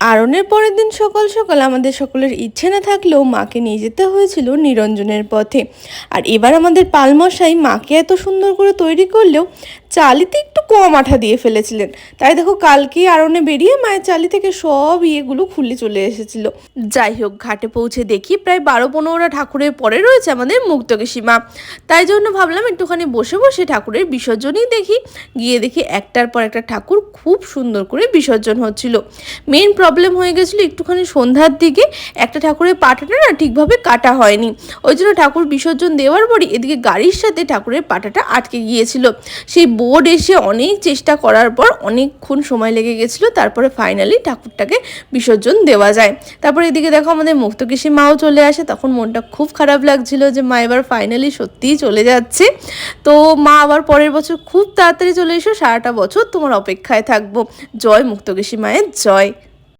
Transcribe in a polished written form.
আরণের পরের দিন সকাল সকাল আমাদের সকলের ইচ্ছে না থাকলেও মাকে নিয়ে যেতে হয়েছিল নিরঞ্জনের পথে। আর এবার আমাদের পালমশাই মাকে এত সুন্দর করে তৈরি করলেও চালিতে একটু কম আঠা দিয়ে ফেলেছিলেন। তাই দেখো কালকেই আরণে বেরিয়ে মায়ের চালি থেকে সব ইয়েগুলো খুলে চলে এসেছিল। যাই হোক, ঘাটে পৌঁছে দেখি প্রায় 12-15টা ঠাকুরের পরে রয়েছে আমাদের মুক্তকেশী মা। তাই জন্য ভাবলাম একটুখানি বসে বসে ঠাকুরের বিসর্জনই দেখি। গিয়ে দেখি একটার পর একটা ঠাকুর খুব সুন্দর করে বিসর্জন হচ্ছিল। মেন প্রবলেম হয়ে গেছিলো একটুখানি সন্ধ্যার দিকে একটা ঠাকুরের পাটাটা না ঠিকভাবে কাটা হয়নি। ওই জন্য ঠাকুর বিসর্জন দেওয়ার পরই এদিকে গাড়ির সাথে ঠাকুরের পাটাটা আটকে গিয়েছিল। সেই বোর্ড এসে অনেক চেষ্টা করার পর অনেকক্ষণ সময় লেগে গেছিলো, তারপরে ফাইনালি ঠাকুরটাকে বিসর্জন দেওয়া যায়। তারপরে এদিকে দেখো আমাদের মুক্তকেশী মাও চলে আসে। তখন মনটা খুব খারাপ লাগছিল যে মা এবার ফাইনালি সত্যিই চলে যাচ্ছে। তো মা আবার পরের বছর খুব তাড়াতাড়ি চলে এসো, সারাটা বছর তোমার অপেক্ষায় থাকবো। জয় মুক্তকেশী মায়ের জয়।